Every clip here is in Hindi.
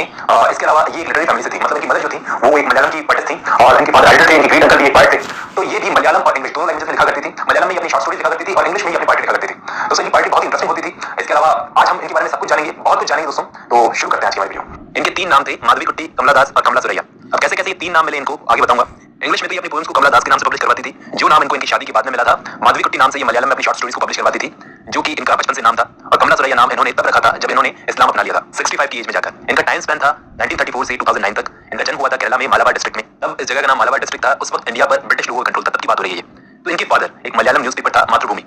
थे। इसके अलावा ये एक लिटरेरी फैमिली से थी, मतलब इनकी मदर जो थी वो एक मलयालम की पोएट्स थी और इनके फादर राइटर थे, इनके ग्रेट अंकल भी एक पोएट थे। तो ये भी मलयालम और इंग्लिश दोनों लैंग्वेज में लिखा करती थी। मलयालम में अपनी शॉर्ट स्टोरीज लिखा करती थी और इंग्लिश में ही अपनी पोएट्री लिखा करती थी। तो इनकी पोएट्री बहुत इंटरेस्टिंग होती थी। इसके अलावा आज हम इनके बारे में सब कुछ जानेंगे, बहुत कुछ जानेंगे दोस्तों। तो शुरू करते हैं आज की हमारी वीडियो। इनके तीन नाम थे, माधवी कुट्टी, कमला दास और कमला सुरैया। अब कैसे कैसे ये तीन नाम मिले इनको आगे बताऊंगा। इंग्लिश में तो ये अपनी पोएम्स को कमला दास के नाम से पब्लिश करवाती थी, जो नाम इनको इनकी शादी के बाद में मिला था। माधवी कुट्टी नाम से ये मलयालम में अपनी शॉर्ट स्टोरीज को पब्लिश करवाती थी, जो कि इनका बचपन से नाम था। और कमला सुरैया नाम इन्होंने तब रखा था जब इन्होंने इस्लाम अपना लिया था 65 की एज में जाकर। इनका टाइम स्पेन था 1934 से 2009 तक। इनका जन्म हुआ था केरला में मालाबार डिस्ट्रिक्ट में। तब इस जगह का नाम मालाबार डिस्ट्रिक्ट था। उस वक्त इंडिया पर ब्रिटिश लोगों का कंट्रोल था, तब की बात हो रही है ये। तो इनके फादर एक मलयालम न्यूज़पेपर था मातृभूमि,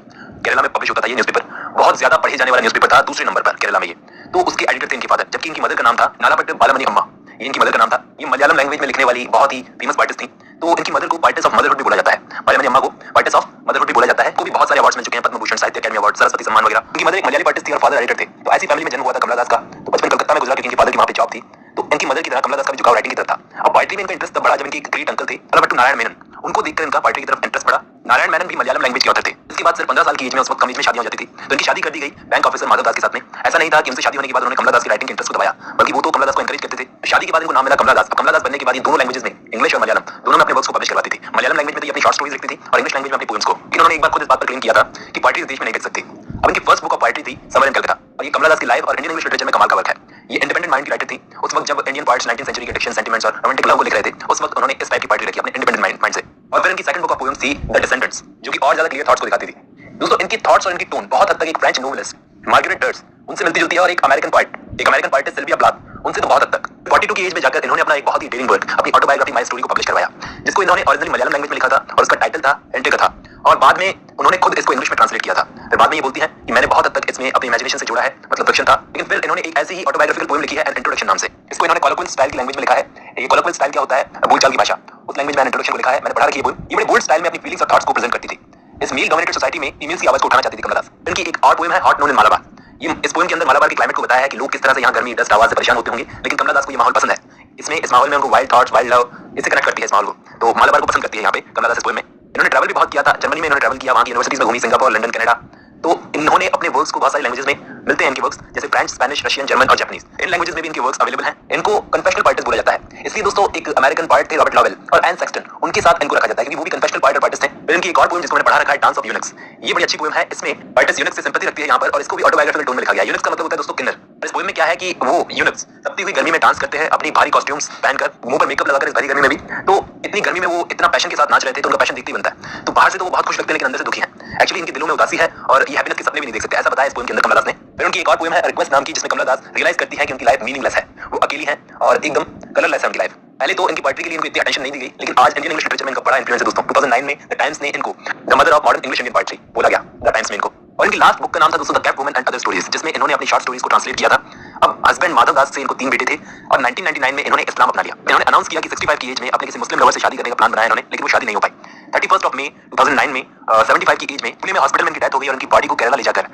केरला में पब्लिश होता था ये न्यूज़पेपर। बहुत ज्यादा पढ़े जाने वाला न्यूज़पेपर था, दूसरे नंबर पर केरला में ये। तो उसके एडिटर थे इनके फादर, जबकि इनकी मदर का नाम था नालापट्ट बालामणि अम्मा। ये इनकी मदर का नाम था। ये मलयालम लैंग्वेज में लिखने वाली बहुत ही फेमस पोएट्स थी। तो इनकी मदर को पोएटेस ऑफ मदरहुड भी बोला जाता है। बालामणि अम्मा को पोएटेस ऑफ मदरहुड भी बोला जाता है। को भी बहुत सारे अवार्ड्स मिल चुके हैं, पद्म भूषण, साहित्य अकादमी अवार्ड, सरस्वती सम्मान वगैरह। इनकी मदर एक मलयाली पोएट्स थी और फादर एडिटर थे। तो ऐसी फैमिली में जन्म हुआ था कमला दास का। तो बचपन कलकत्ता में गुजरा क्योंकि इनके फादर की वहां पे जॉब थी। तो इनकी मदर की तरह कमला दास का भी झुकाव राइटिंग की तरफ था। अब पोएट्री में इनका इंटरेस्ट तब बढ़ा जब इनके ग्रेट अंकल थे नालापट्टू नारायण मेनन, उनको देखकर इनका पोएट्री की तरफ इंटरेस्ट बढ़ा। नारायण मेनन भी मलयालम लैंग्वेज के ऑथर थे। इसके बाद सिर्फ 15 साल की एज में, उस वक्त कम एज में शादी हो जाती थी, तो इनकी शादी कर दी गई बैंक ऑफिसर माधव दास के साथ में। ऐसा नहीं था कि उनसे शादी होने के बाद उन्होंने कमला दास की राइटिंग के इंटरेस्ट को दबाया, बल्कि वो तो कमला दास को एनकरेज करते थे। शादी के बाद इनको नाम मिला कमला दास। कमला दास बनने के बाद ये दोनों लैंग्वेजेस में, इंग्लिश और मलयालम दोनों में अपने वर्क्स को पब्लिश करवाती थी। मलयालम लैंग्वेज में तो ये अपनी शॉर्ट स्टोरीज लिखती थी और इंग्लिश लैंग्वेज में अपनी पोएम्स को। इन्होंने एक बार खुद इस बात पर क्लेम किया था कि पोएट्री इस देश में नहीं लिख सकती। अब इनकी फर्स्ट बुक ऑफ पोएट्री थी समर इन कलकत्ता, और ये कमला दास की लाइफ और इंडियन इंग्लिश लिटरेचर में कमाल का वर्क है। ये इंडिपेंडेंट माइंड की राइटर थी। उस वक्त जब इंडियन पोएट्स 19th सेंचुरी के एडिक्शन, सेंटिमेंट्स और रोमांटिक लव को लिख रहे थे, उस वक्त उन्होंने इस टाइप की पोएट्री लिखी अपने इंडिपेंडेंट माइंड से। और फिर इनकी सेकंड बुक ऑफ पोएम्स थी द डिसेंडेंट्स, जो कि और ज्यादा क्लियर थॉट्स को दिखाती थी। दोस्तों इनकी थॉट्स और इनकी टोन बहुत हद तक एक फ्रेंच नोवेलिस्ट मार्गरेट डर्स उनसे मिलती जुलती है, और एक अमेरिकन पोएट है सिल्विया प्लाथ, उनसे तो बहुत हद तक। 42 की एज में जाकर इन्होंने अपना एक बहुत ही डेयरिंग वर्क, अपनी ऑटोबायोग्राफी माय स्टोरी को पब्लिश करवाया, जिसको इन्होंने ओरिजिनली मलयालम लैंग्वेज में लिखा था और उसका टाइटल था एंटे कथा। और बाद में उन्होंने खुद इसको इंग्लिश में ट्रांसलेट किया था। फिर बाद में ये बोलती है कि मैंने बहुत हद तक इसमें अपनी इमेजिनेशन से जोड़ा है, मतलब फिक्शन था। लेकिन फिर इन्होंने एक ऐसी ही ऑटोबायोग्राफिकल पोएम लिखी है, एन इंट्रोडक्शन नाम से। इसको इन्होंने कोलोक्वियल स्टाइल की लैंग्वेज में लिखा है। ये कोलोक्वियल स्टाइल क्या होता है? बोलचाल की भाषा। उस लैंग्वेज में एन इंट्रोडक्शन को लिखा है, मैंने पढ़ा रखी है पोएम। ये बड़े बोल्ड स्टाइल में अपनी फीलिंग्स और थॉट्स को प्रेजेंट करती थी। इस मेल डोमिनेटेड सोसाइटी में फीमेल्स की आवाज को उठाना चाहती थी कमला दास। इनकी एक और पोएम है हॉट नोन इन मालाबार। ये इस पोएम के अंदर मालाबार के क्लाइमेट को बताया है कि लोग किस तरह से यहाँ गर्मी, डस्ट, आवाज से परेशान होते होंगे, लेकिन कमला दास को ये माहौल पसंद है। इसमें इस माहौल में उनको वाइल्ड थॉट्स, वाइल्ड लव, इससे कनेक्ट करती है इस माहौल को। तो मालाबार को पसंद करती है यहाँ पे कमला दास इस पोएम में। इन्होंने ट्रैवल भी बहुत किया था। जर्मनी में इन्होंने ट्रैवल किया, वहाँ की यूनिवर्सिटीज में घूमी, सिंगापुर, लंदन, कनाडा। तो इन्होंने अपने वर्क्स को बहुत सारी लैंग्वेजेस में मिलते हैं इनके वर्क्स, जैसे फ्रेंच, स्पेनिश, रशियन, जर्मन और जापानीज। इन लैंग्वेजेस में भी इनके वर्क्स अवेलेबल हैं। इनको कन्फेशनल पोएट्स बोला जाता है। इसलिए दोस्तों एक अमेरिकन पोएट थे रॉबर्ट लॉवेल और एन सेक्सटन, उनके साथ इनको रखा जाता है क्योंकि वो भी कन्फेशनल पोएट और पोएट्स थे। फिर इनकी एक और पोएम जिसको मैंने पढ़ा रखा है, डांस ऑफ यूनिक्स। ये बड़ी अच्छी पोएम है। इसमें पोएट्स यूनिक्स से सिंपैथी रखती है यहाँ पर, और इसको भी ऑटोबायोग्राफिकल टोन में लिखा गया है। यूनिक्स का मतलब होता है दोस्तों किन्नर। इस पोएम में क्या है कि वो यूनिक्स तपती हुई गर्मी में डांस करते हैं, अपनी भारी कॉस्ट्यूम्स पहनकर, मुंह पर मेकअप लगाकर, इस भारी गर्मी में भी। तो इतनी गर्मी में वो इतना पैशन के साथ नाच रहे थे, तो उनका पैशन दिखती बनता है। तो बाहर से तो वो बहुत खुश लगते हैं, लेकिन अंदर से दुखी हैं। एक्चुअली इनके दिलों में उदासी है और ये हैप्पीनेस के सपने भी नहीं देख सकते, ऐसा बताया इस पोएम के अंदर कमला दास ने। फिर उनकी एक और पोएम है रिक्वेस्ट नाम की, जिसमें कमला दास रियलाइज करती है कि उनकी लाइफ मीनिंगलेस है, वो अकेली है और एकदम कलरलेस है उनकी लाइफ। पहले तो इनकी पोएट्री के लिए इनको इतनी अटेंशन नहीं दी गई, लेकिन आज इंडियन इंग्लिश लिटरेचर में इनका बड़ा इंफ्लुएंस है दोस्तों। 2009 में द टाइम्स ने इनको the mother of modern English Indian poetry बोला गया, द टाइम्स में इनको। और इनकी लास्ट बुक का नाम था दोस्तों the capped woman and other stories, जिसमें इन्होंने अपनी शॉर्ट स्टोरीज को ट्रांसलेट किया था। अब हस्बैंड माधव दास से इनको 3 बेटे थे और 1999 में इन्होंने इस्लाम अपना लिया। इन्होंने अनाउंस किया कि 65 की एज में अपने किसी मुस्लिम लवर से शादी करने का प्लान बनाया इन्होंने, लेकिन वो शादी नहीं हो पाई। 31 मई 2009 में 75 की एज में पुणे में हॉस्पिटल में इनकी डेथ हो गई और उनकी बॉडी को केरला ले जाकर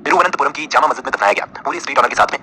तिरुवनंतपुरम की जामा मस्जिद में दफनाया गया, पूरी स्ट्रीट ऑनर के साथ में।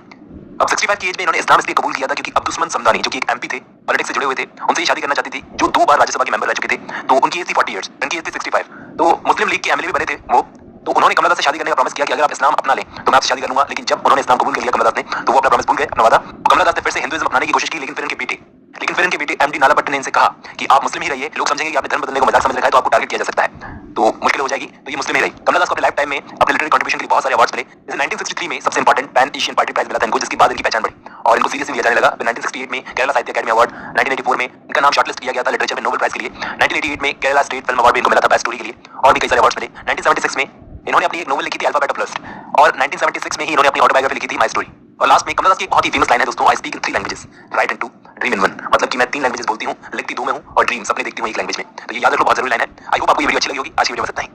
अब 65 की एज में इन्होंने इस्लाम इसलिए कबूल किया था क्योंकि अब्दुस्मन समदानी, जो कि एक एमपी थे, पॉलिटिक्स से जुड़े हुए थे, उनसे ही शादी करना चाहती थी, जो 2 बार राज्यसभा के मेंबर रह चुके थे। तो उनकी एज थी 40 ईयर्स, इनकी एज थी 65। तो मुस्लिम लीग के एमएलए भी बने थे वो। तो उन्होंने कमला दास से शादी करने का प्रॉमिस किया कि अगर आप इस्लाम अपना लें तो मैं आपसे शादी करूंगा। लेकिन जब उन्होंने इस्लाम कबूल कर लिया कमला दास ने, तो वो अपना प्रॉमिस भूल गए, अपना वादा। कमला दास ने फिर से हिंदुइज्म अपनाने की कोशिश की, लेकिन फिर इनके बेटे एमडी नालापट्ट ने इनसे कहा कि आप मुस्लिम ही रहिए, लोग समझेंगे कि आपने धर्म बदलने को मजाक समझ रखा है, तो आपको टारगेट किया जा सकता है, तो मुश्किल हो जाएगी। तो ये मुस्लिम ही रही। कमला दास को अपने लाइफ टाइम में अपने लिटरेरी कंट्रीब्यूशन के लिए बहुत सारे अवार्ड्स मिले। जैसे 1963 में सबसे important pan Asian poetry prize मिला था इनको, जिसके बाद इनकी पहचान बढ़ी और इनको सीरियसली लिया जाने लगा। फिर 1968 में केरला साहित्य अकादमी अवार्ड, 1984 में इनका नाम शॉर्टलिस्ट किया गया था लिटरेचर में नोबेल प्राइज के लिए, 1988 में केरला स्टेट फिल्म अवार्ड भी इनको मिला था बेस्ट स्टोरी के लिए, और भी कई सारे अवार्ड्स मिले। 1976 में इन्होंने अपनी एक नोवेल लिखी थी अल्फाबेट ऑफ लस्ट, और 1976 में ही इन्होंने अपनी ऑटोबायोग्राफी लिखी थी माय स्टोरी। और लास्ट में कमला दास की एक बहुत ही फेमस लाइन है दोस्तों, I speak in 3 languages, right in 2, dream इन 1। मतलब कि मैं 3 लैंग्वेजेस बोलती हूँ, लिखती 2 में हूँ और ड्रीम सपने देखती हूँ 1 लैंग्वेज में। तो ये याद रखो, बहुत जरूरी लाइन है। आई होप आपको ये वीडियो अच्छी लगी होगी। आज की वीडियो में इतना ही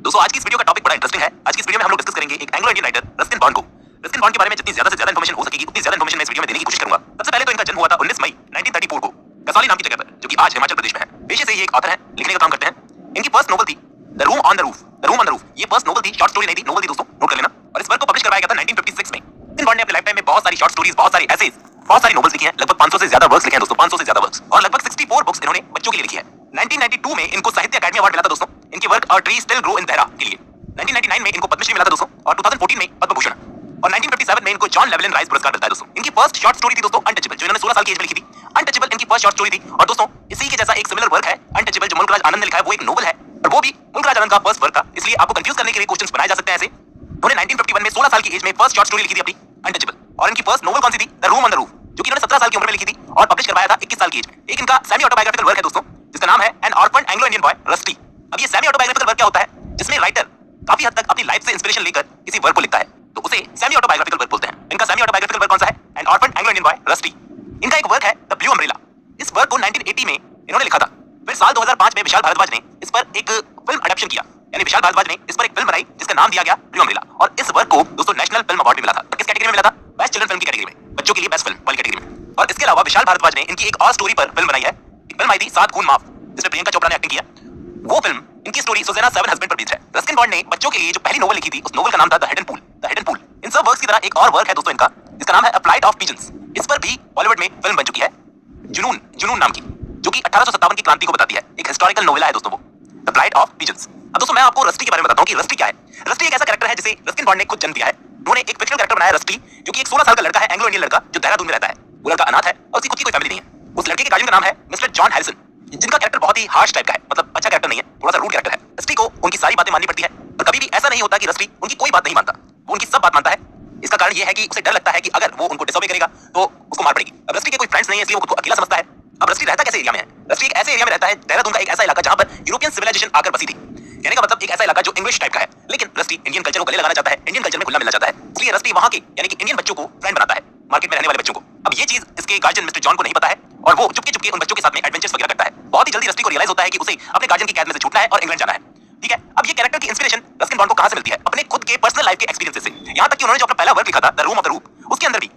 दोस्तों। आज की इस वीडियो का टॉपिक बड़ा इंटरेस्टिंग है। आज की इस वीडियो में हम लोग डिस्कस करेंगे एक Anglo Indian writer Ruskin bond को। रस्किन बॉन्ड के बारे में जितनी ज्यादा से ज्यादा इंफॉर्मेशन हो सकेगी, उतनी ज्यादा इंफॉर्मेशन मैं इस वीडियो में देने की कोशिश करूंगा। सबसे पहले तो इनका जन्म हुआ था 19 मई 1934 को कसौली नाम की जगह पर, जो कि आज हिमाचल प्रदेश में है। पेशे से ये एक ऑथर है, लिखने का काम करते हैं। इनकी फर्स्ट नोवेल थी the room on the roof. The room on the roof ये फर्स्ट नोवेल थी, शॉर्ट स्टोरी नहीं थी, नोवेल थी दोस्तों, नोट कर लेना। और इस वर्क को पब्लिश करवाया गया था 1956 में। रस्किन बॉन्ड ने अपने लाइफ टाइम में बहुत सारी शॉर्ट स्टोरीज, बहुत सारी एसेज, बहुत सारी नोवेल्स लिखी हैं। लगभग 500 से ज्यादा वर्क्स लिखे हैं दोस्तों, 500 से ज्यादा वर्क्स, और लगभग 64 बुक्स इन्होंने बच्चों के लिए लिखी है। 1992 में इनको साहित्य अकादमी अवार्ड मिला था दोस्तों, इनके work a tree still grow in Dehra के लिए। 1999 में इनको पद्मश्री मिला था दोस्तों, और 2014 में पद्म भूषण। और 1957 में इनको जॉन लेवलिन राइस पुरस्कार मिलता है दोस्तों। इनकी फर्स्ट शॉर्ट स्टोरी थी दोस्तों अनटचेबल, जो इन्होंने 16 साल की एज में लिखी थी। अनटचेबल इनकी फर्स्ट शॉर्ट स्टोरी थी। और दोस्तों इसी के जैसा एक सिमिलर वर्क है अनटचेबल, जो मुल्कराज आनंद ने लिखा है, वो एक नोवेल है और वो भी मुल्कराज आनंद का फर्स्ट वर्क था, इसलिए आपको कंफ्यूज करने के लिए क्वेश्चंस बनाए जा सकते हैं ऐसे। उन्होंने 1951 में 16 साल की एज में फर्स्ट शॉर्ट स्टोरी लिखी थी अपनी अनटचेबल। और इनकी फर्स्ट नोवेल कौन सी थी? The room on the roof, जो कि इन्होंने 17 साल की उम्र में लिखी थी और पब्लिश करवाया था 21 साल की एज में। एक इनका सेमी ऑटोबायोग्राफिकल वर्क है दोस्तों, जिसका नाम है N orphan Anglo Indian boy rusty. अब ये सेमी ऑटोबायोग्राफिकल वर्क क्या होता है? जिसमें राइटर काफी हद तक अपनी लाइफ से इंस्पिरेशन लेकर किसी वर्क को लिखता है, तो उसे सेमी ऑटोबायोग्राफिकल वर्क बोलते हैं। इनका सेमी ऑटोबायोग्राफिकल वर्क कौन सा है? N orphan Anglo Indian boy rusty. इनका एक वर्क है द ब्लू अम्ब्रेला। इस वर्क को 1980 में इन्होंने लिखा था। फिर साल 2005 में विशाल भारद्वाज ने इस पर एक फिल्म अडैप्शन किया, यानी विशाल भारद्वाज ने इस पर एक फिल्म बनाई जिसका नाम दिया गया ब्लू अम्ब्रेला। और इस वर्क को दोस्तों नेशनल फिल्म अवार्ड भी मिला था। किस कैटेगरी में मिला था? बेस्ट चिल्ड्रन फिल्म की कैटेगरी में, बच्चों के लिए बेस्ट फिल्म वाली कैटेगरी में। और इसके अलावा विशाल भारद्वाज ने इनकी एक और स्टोरी पर फिल्म बनाई है। एक फिल्म आई थी 7 खून माफ, जिसमें प्रियंका चोपड़ा ने एक्टिंग किया। वो फिल्म इनकी स्टोरी सुज़ैना सेवन हस्बैंड पर बेस्ड है। रस्किन बॉन्ड ने बच्चों के लिए जो पहली नोवेल लिखी थी, उस नोवेल का नाम था the hidden pool. The hidden pool. इन सब वर्क्स की तरह एक और वर्क है दोस्तों इनका, जिसका नाम है अ फ्लाइट ऑफ पिजन्स। इस पर भी बॉलीवुड में फिल्म बन चुकी है, जुनून जुनून नाम की, जो कि 1857 की क्रांति को बताती है। एक हिस्टोरिकल नोवेल है दोस्तों वो, द फ्लाइट ऑफ पिजन्स। अब दोस्तों मैं आपको रस्टी के बारे में बताता हूं कि रस्टी क्या है। रस्टी एक ऐसा कैरेक्टर है जिसे रस्किन बॉन्ड ने खुद जन्म दिया है। उन्होंने एक फिक्शनल कैरेक्टर बनाया रस्टी, जो कि एक 16 साल का लड़का है, एंग्लो इंडियन लड़का, जो देहरादून में रहता है। वो लड़का अनाथ है और उसकी खुद की कोई फैमिली नहीं है। उस लड़के के गार्जियन का नाम है मिस्टर जॉन हैरिसन, जिनका कैरेक्टर बहुत ही हार्श टाइप का है, मतलब अच्छा कैरेक्टर नहीं है, थोड़ा सा रूड कैरेक्टर है। रस्टी को उनकी सारी बातें माननी पड़ती है और कभी भी ऐसा नहीं होता कि रस्टी उनकी कोई बात नहीं मानता, वो उनकी सब बात मानता है। इसका कारण यह है कि उसे डर लगता है कि अगर वो उनको डिसोबे करेगा तो उसको मार पड़ेगी। अब रस्टी के कोई फ्रेंड्स नहीं है, इसलिए वो खुद को अकेला समझता है। अब रस्टी रहता कैसे एरिया में है? रस्टी एक ऐसे एरिया में रहता है, देहरादून का एक ऐसा इलाका जहां पर यूरोपियन सिविलाइजेशन आकर बसी थी। कहने का मतलब एक ऐसा इलाका जो इंग्लिश टाइप का है, लेकिन रस्टी इंडियन कल्चर को गले लगाना चाहता है, इंडियन कल्चर में घुलना मिलना चाहता है। इसलिए रस्टी वहां के यानी कि इंडियन बच्चों को फ्रेंड बनाता है, मार्केट में रहने वाले बच्चों को। अब ये चीज इसके गार्जियन मिस्टर जॉन को नहीं पता है और वो चुपके चुपके उन बच्चों के साथ में एडवेंचर्स वगैरह करता है। बहुत ही जल्दी रस्टी को रियलाइज होता है कि उसे अपने गार्जियन की कैद में से छूटना है और इंग्लैंड जाना है। ठीक है, अब ये कैरेक्टर की इंस्पिरेशन रस्किन बॉन्ड को कहां से मिलती है? अपने खुद के पर्सनल लाइफ के एक्सपीरियंसेस से। यहां तक कि उन्होंने जो अपना पहला वर्क लिखा था the room of the roof, उसके अंदर भी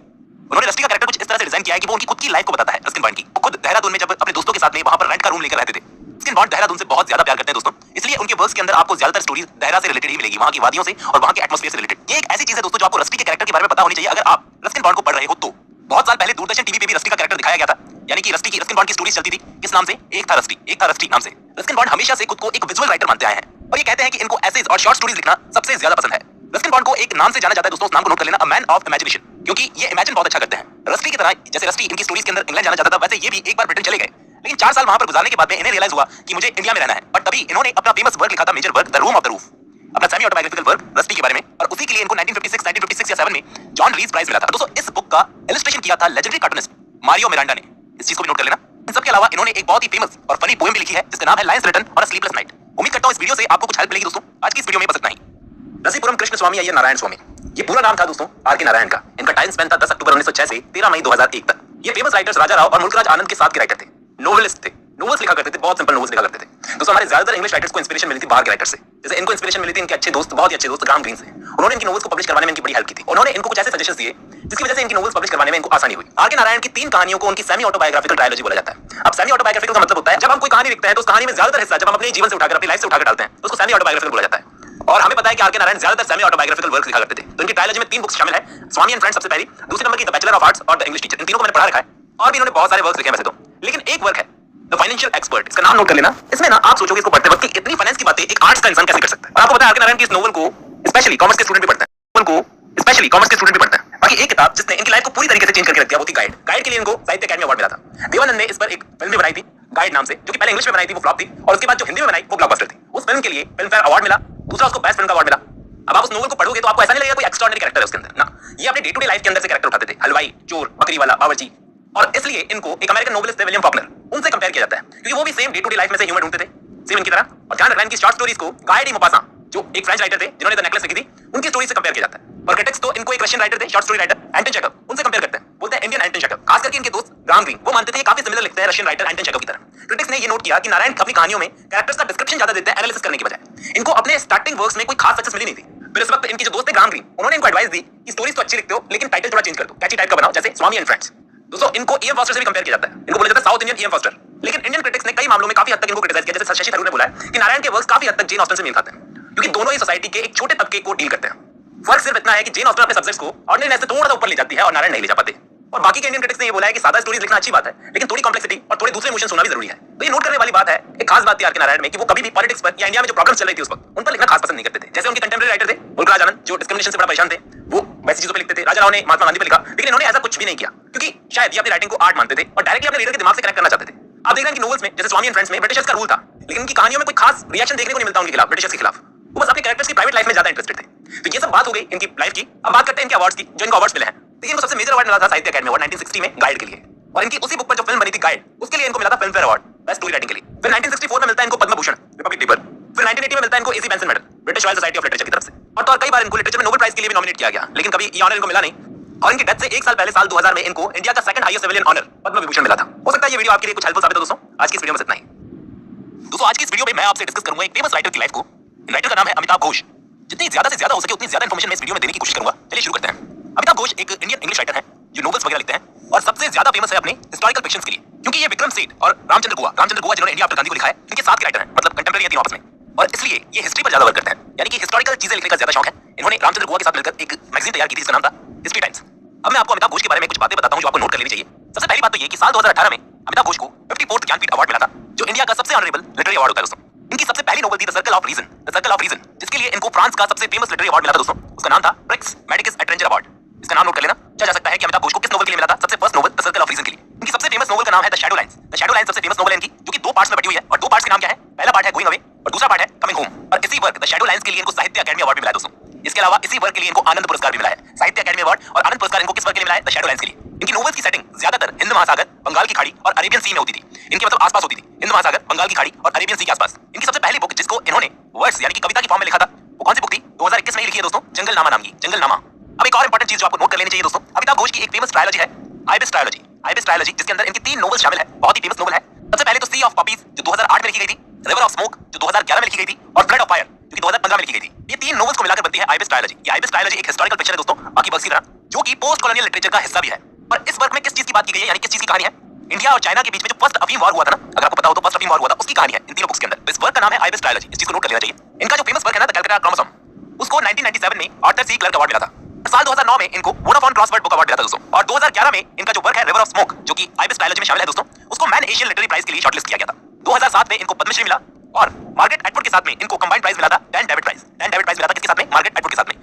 उन्होंने रस्टी का कैरेक्टर कुछ इस तरह से डिजाइन किया है कि वो उनकी खुद की लाइफ को बताता है। रस्किन बॉन्ड की वो खुद देहरादून में जब अपने दोस्तों के साथ में वहां पर रेंट का रूम लेकर रहते थे। रस्किन बॉन्ड देहरादून से बहुत ज्यादा प्यार करते हैं दोस्तों, इसलिए उनके वर्क्स के अंदर आपको ज्यादातर स्टोरीज देहरा से रिलेटेड ही मिलेगी, वहां की वादियों से और वहां के एटमॉस्फेयर से रिलेटेड। ये एक ऐसी चीज है दोस्तों जो आपको रस्टी के कैरेक्टर के बारे में पता होनी चाहिए अगर आप रस्किन बॉन्ड को पढ़ रहे हो तो। बहुत साल पहले दूरदर्शन टीवी पे भी रस्टी का कैरेक्टर दिखाया गया था, यानी कि रस्किन बॉन्ड की स्टोरीज चलती थी। किस नाम से? एक था रस्टी नाम से। रस्किन बॉन्ड हमेशा से खुद को एक विजुअल राइटर मानते आए हैं और ये कहते हैं कि इनको एसेज और शॉर्ट स्टोरीज लिखना सबसे ज्यादा पसंद है। रस्किन बॉन्ड को एक नाम से जाना जाता है दोस्तों, उस नाम को नोट कर लेना, अ मैन ऑफ इमेजिनेशन, क्योंकि ये इमेजिन बहुत अच्छा करते हैं। रस्टी की तरह जैसे रस्टी इनकी स्टोरीज के अंदर इंग्लैंड जाना चाहता था, वैसे ये भी एक बार ब्रिटेन चले गए, लेकिन 4 साल वहां पर गुजारने के बाद में इन्हें रियलाइज हुआ कि मुझे इंडिया में रहना है। बट तभी इन्होंने अपना फेमस वर्क लिखा था, major work the room of the roof, अपना सेमी ऑटोबायोग्राफिकल वर्क रस्टी के बारे में। और उसी के लिए इनको 1956 या 7 में जॉन रीज प्राइज मिला था। दोस्तों इस बुक का इलस्ट्रेशन किया था लेजेंडरी कार्टूनिस्ट मारियो मिरांडा ने, इस चीज को भी नोट कर लेना। इन सब के अलावा इन्होंने एक बहुत ही फेमस और फनी पोएम भी लिखी है जिसका नाम है lines written on a sleepless night. उम्मीद करता हूं इस वीडियो से आपको कुछ हेल्प मिलेगी दोस्तों। आज की इस वीडियो में बस इतना ही। रसीपुरम कृष्ण स्वामी अय्यर नारायण स्वामी, ये पूरा नाम था दोस्तों आर के नारायण का। इनका टाइम स्पेन था 10 अक्टूबर 1906 से 13 मई 2001 तक। ये फेमस राइटर्स राजा राव और मुल्कराज आनंद के साथ के राइटर थे, नोवेलिस्ट थे, नोवेल्स लिखा करते थे, बहुत सिंपल नोवेल्स लिखा करते थे। दोस्तों हमारे ज्यादातर इंग्लिश राइटर्स को इंस्पिरेशन मिली थी बाहर के राइटर से। जैसे इनको इंस्पिरेशन मिली थी इनके अच्छे दोस्त, बहुत ही अच्छे दोस्त ग्राहम ग्रीन से। उन्होंने इनकी नोवेल्स को पब्लिश करवाने में इनकी बड़ी हेल्प की थी। उन्होंने इनको कुछ ऐसे सजेशंस दिए जिसकी वजह से इनकी नोवेल्स पब्लिश करवाने में इनको आसानी हुई। आर के नारायण की 3 कहानियों को उनकी सेमी ऑटोबायोग्राफिकल ट्रायलॉजी बोला जाता है। अब सेमी ऑटोबायोग्राफिकल का मतलब होता है जब हम कोई कहानी लिखते हैं तो उस कहानी में ज्यादातर हिस्सा जब हम अपने जीवन से उठाकर, अपनी लाइफ से उठाकर डालते हैं तो उसको सेमी ऑटोबायोग्राफिकल बोला जाता है। और हमें पता है कि आर के नारायण ज्यादातर सेमी ऑटोबायोग्राफिकल वर्क लिखा करते थे। तो इनकी ट्रायलॉजी में 3 बुक्स शामिल है, स्वामी एंड फ्रेंड्स सबसे पहली, दूसरे नंबर की द बैचलर ऑफ आर्ट्स और द इंग्लिश टीचर। इन तीनों को मैंने पढ़ा रखा है और भी इन्होंने बहुत सारे वर्क्स लिखे हैं वैसे तो, लेकिन एक वर्क है द फाइनेंशियल एक्सपर्ट, इसका नाम नोट कर लेना। इसमें ना आप सोचोगे इसको पढ़ते वक्त कि इतनी फाइनेंस की बातें एक आर्ट्स का इंसान कैसे कर सकता है। और आपको पता है आर के नारायण की इस नोवेल को स्पेशली कॉमर्स के स्टूडेंट भी पढ़ते हैं, बाकी एक किताब जिसने इनकी लाइफ को पूरी तरीके से चेंज करके रख दिया वो थी गाइड। गाइड के लिए इनको साहित्य अकादमी अवार्ड मिला था। देवानंद ने इस पर एक फिल्म भी बनाई थी गाइड नाम से, जो कि पहले इंग्लिश में बनाई थी, वो फ्लॉप थी, और उसके बाद जो हिंदी में बनाई वो ब्लॉकबस्टर थी। उस फिल्म के लिए फिल्म फेयर अवार्ड मिला, दूसरा उसको बेस्ट फिल्म का अवार्ड मिला। अब आप उस नोवेल को पढ़ोगे तो आपको ऐसा नहीं लगेगा कोई एक्स्ट्राऑर्डिनरी कैरेक्टर है उसके अंदर ना, ये अपने डे टू डे लाइफ के अंदर से कैरेक्टर उठाते थे, हलवाई, चोर, बकरी वाला, बावर्ची। और इसलिए इनको एक अमेरिकन नोवेलिस्ट थे विलियम फॉकनर, उनसे कंपेयर किया जाता है क्योंकि वो भी same day to day life में से ह्यूमर ढूंढते थे, सेम इनकी तरह। और ध्यान रखना इनकी शॉर्ट स्टोरीज को गाय डी मोपासा, जो एक फ्रेंच राइटर थे जिन्होंने द नेकलेस लिखी थी, उनकी स्टोरी से कंपेयर किया जाता है। और क्रिटिक्स तो इनको एक रशियन राइटर थे, शॉर्ट स्टोरी राइटर एंटन चेखव, उनसे कंपेयर करते हैं, बोलते हैं इंडियन एंटन चेखव। खास करके इनके दोस्त ग्राहम ग्रीन, वो मानते थे काफी सिमिलर लिखते हैं रशियन राइटर एंटन चेखव की तरह। क्रिटिक्स ने ये नोट किया कि नारायण अपनी कहानियों में कैरेक्टर्स का डिस्क्रिप्शन ज्यादा देते हैं एनालिसिस करने की बजाय। इनको अपने स्टार्टिंग वर्क्स में कोई खास सक्सेस मिली नहीं थी। फिर इस वक्त इनके जो दोस्त थे ग्राहम ग्रीन, उन्होंने इनको एडवाइस दी कि स्टोरीज तो अच्छी लिखते हो लेकिन टाइटल थोड़ा चेंज कर दो, कैची टाइप का बनाओ, जैसे स्वामी एंड फ्रेंड्स। दोस्तों इनको ईएम फॉस्टर से भी कंपेयर किया जाता है, इनको बोला जाता है साउथ इंडियन ईएम फॉस्टर। लेकिन इंडियन क्रिटिक्स ने कई मामलों में काफी हद तक इनको क्रिटिसाइज किया, जैसे शशि थरूर ने बोला है कि नारायण के वर्क्स काफी हद तक जेन ऑस्टन से मेल खाते हैं, क्योंकि दोनों ही सोसाइटी के एक छोटे तबके को डील करते हैं। फर्क सिर्फ इतना है कि जेन ऑस्टन अपने सब्जेक्ट्स को ऑर्डिनरी से थोड़ा सा ऊपर ले जाती है और नारायण नहीं ले जा पाते। और बाकी के इंडियन क्रिटिक्स ने ये बोला है कि सादा स्टोरीज लिखना अच्छी बात है, लेकिन थोड़ी कॉम्प्लेक्सिटी और थोड़े दूसरे इमोशन होना भी जरूरी है। तो ये नोट करने वाली बात है, एक खास बात थी आर के नारायण में कि वो कभी भी पॉलिटिक्स पर या इंडिया में जो प्रॉब्लम्स चल रही थी उस वक्त उन पर लिखना खास पसंद नहीं करते थे। जैसे उनके कंटेम्परेरी राइटर थे मुल्कराज आनंद, जो डिस्क्रिमिनेशन से बड़ा परेशान थे, वो वैसी चीजों पर लिखते थे। राजा राव ने महात्मा गांधी पर लिखा, लेकिन इन्होंने ऐसा कुछ भी नहीं किया, क्योंकि शायद ये अपनी राइटिंग को आर्ट मानते थे और डायरेक्टली अपने रीडर के दिमाग से कनेक्ट करना चाहते थे। आप देख रहे हैं कि नोवेल्स में जैसे स्वामी एंड फ्रेंड्स में ब्रिटिशर्स का रूल था, लेकिन उनकी कहानियों में कोई खास रिएक्शन देखने को नहीं मिलता उनके खिलाफ, ब्रिटिशर्स के खिलाफ। वो बस अपने कैरेक्टर्स की प्राइवेट लाइफ में ज्यादा इंटरेस्टेड थे। तो ये सब बात हो गई इनकी लाइफ की। अब बात करते हैं इनके अवार्ड्स की, जो इनको अवार्ड्स मिले हैं। देखिए, इनको सबसे मेजर अवार्ड मिला था साहित्य अकादमी अवार्ड 1960 में गाइड के लिए, और इनकी उसी बुक पर जो फिल्म बनी थी गाइड, उसके लिए इनको मिला था film fair award best story writing के लिए। फिर 1964 में मिलता है इनको पद्म भूषण रिपब्लिक डे पर। फिर 1980 में मिलता है इनको AC Benson medal British royal society of literature की तरफ से। और तो और कई बार इनको लिटरेचर में नोबेल प्राइज के लिए भी नॉमिनेट किया गया, लेकिन कभी ये ऑनर इनको मिला नहीं। और इनकी डेथ से एक साल पहले साल 2000 में इनको इंडिया का second highest civilian honour Padma Vibhushan मिला था। हो सकता है ये वीडियो आपके लिए कुछ हेल्पफुल साबित हो। दोस्तों, आज की इस वीडियो में इतना ही। दोस्तों, आज की इस वीडियो में मैं आपसे डिस्कस करूंगा एक फेमस राइटर की लाइफ को। राइटर का नाम है अमिताभ घोष। जितनी ज्यादा से ज्यादा हो सके उतनी ज्यादा इंफॉर्मेशन मैं इस वीडियो में देने की कोशिश करूंगा। चलिए शुरू करते हैं। अमिताभ घोष एक इंडियन इंग्लिश राइटर है जो नोवेल्स वगैरह लिखते हैं और सबसे ज्यादा फेमस है अपने हिस्टोरिकल फिक्शंस के लिए, क्योंकि ये विक्रम सेठ और रामचंद्र गुहा जिन्होंने इंडिया आफ्टर गांधी को लिखा है, इनके साथ के राइटर हैं, मतलब कंटेम्परेरी हैं तीनों आपस में, और इसलिए ये हिस्ट्री पर ज्यादा वर्क करते हैं, यानी कि हिस्टोरिकल चीजें लिखने का ज्यादा शौक है। इन्होंने रामचंद्र गुहा के साथ मिलकर एक मैगजीन तैयार की थी जिसका नाम था हिस्ट्री टाइम्स। अब मैं आपको अमिताभ घोष के बारे में कुछ बातें बताता हूं जो आपको नोट कर लेनी चाहिए। सबसे पहली बात तो ये कि साल 2018 में अमिताभ घोष को 54th ज्ञानपीठ अवार्ड मिला था, जो इंडिया का सबसे ऑनरेबल लिटरेरी अवार्ड होता है दोस्तों। इनकी सबसे पहली नोवेल थी द सर्कल ऑफ रीजन, जिसके लिए इनको फ्रांस का सबसे फेमस लिटरेरी अवार्ड मिला था दोस्तों। उसका नाम था प्रिक्स मेडिकस एडवेंचर अवार्ड। इसका नाम नोट कर लेना। जा सकता है कि अमिताभ घोष को किस नोवेल के लिए मिला था, सबसे first novel the circle of reason के लिए। इनकी सबसे फेमस नोवेल का नाम है the shadow lines. The shadow lines सबसे फेमस नोवेल है इनकी, जो कि दो पार्ट्स में बटी हुई है, और दो पार्ट्स के नाम क्या है? पहला पार्ट है गोइंग अवे और दूसरा पार्ट है कमिंग होम। और इसी वर्क द शैडो लाइन्स के लिए इनको साहित्य अकादमी अवार्ड भी मिला है दोस्तों। इसके अलावा इसी वर्क के लिए इनको आनंद पुरस्कार भी मिला है। साहित्य अकादमी अवार्ड और आनंद पुरस्कार इनको किस वर्क के लिए मिला है? द शैडो लाइन्स के लिए। इनकी नोवेल्स की सेटिंग ज्यादातर हिंद महासागर, बंगाल की खाड़ी और अरेबियन सी में होती थी। इनके मतलब आसपास होती थी, हिंद महासागर, बंगाल की खाड़ी और अरेबियन सी के आसपास। इनकी सबसे पहली बुक जिसको इन्होंने वर्ड्स यानी कि कविता की फॉर्म में लिखा था, वो कौन सी बुक थी? 2021 में ही लिखी है दोस्तों, जंगलनामा नाम की, जंगलनामा। अब एक और इंपॉर्टेंट चीज जो आपको नोट कर लेनी चाहिए दोस्तों, अमिताभ घोष की एक फेमस ट्रायलॉजी है आइबिस ट्रायलॉजी, जिसके अंदर इनकी 3 नोवेल्स शामिल है, बहुत ही फेमस नोवेल है। सबसे पहले तो सी ऑफ पपीज जो 2008 में लिखी गई थी, रिवर ऑफ स्मोक जो 2011 में लिखी गई थी, और फ्लड ऑफ फायर जो कि 2015 में लिखी गई थी। ये 3 नोवेल्स को मिलाकर बनती है आइबिस ट्रायलॉजी। ये आइबिस ट्रायलॉजी एक हिस्टोरिकल पिक्चर है दोस्तों, बाकी वर्क्स की तरह, जो कि पोस्ट कॉलोनियल लिटरेचर का हिस्सा भी है। और इस वर्क में किस चीज की बात की गई है, यानी किस चीज की कहानी है? इंडिया और चाइना के बीच में जो फर्स्ट अफीम वॉर हुआ था ना, अगर आपको पता हो तो फर्स्ट अफीम वॉर हुआ था, उसकी कहानी है इन तीनों बुक्स के अंदर। इस वर्क का नाम है आइबिस ट्रायलॉजी, इस चीज को नोट कर लेना चाहिए। इनका जो फेमस वर्क है ना द कैलकाटा क्रोमोसोम, उसको 1997 में आर्थर सी क्लर्क अवार्ड मिला था। साल 2009 में इनको वोडाफोन क्रॉसवर्ड बुक अवार्ड मिला था दोस्तों। और 2011 में इनका जो वर्क है रिवर ऑफ स्मोक, जो कि आइबिस ट्रायलॉजी में शामिल है दोस्तों, उसको मैन एशियन लिटरेरी प्राइज के लिए शॉर्टलिस्ट किया गया था। 2007 में इनको पद्मश्री मिला, और मार्गरेट एटवुड के साथ में इनको कंबाइंड प्राइज मिला था, डैन डेविड प्राइज मिला था। किसके साथ में? मार्गरेट एटवुड के साथ में।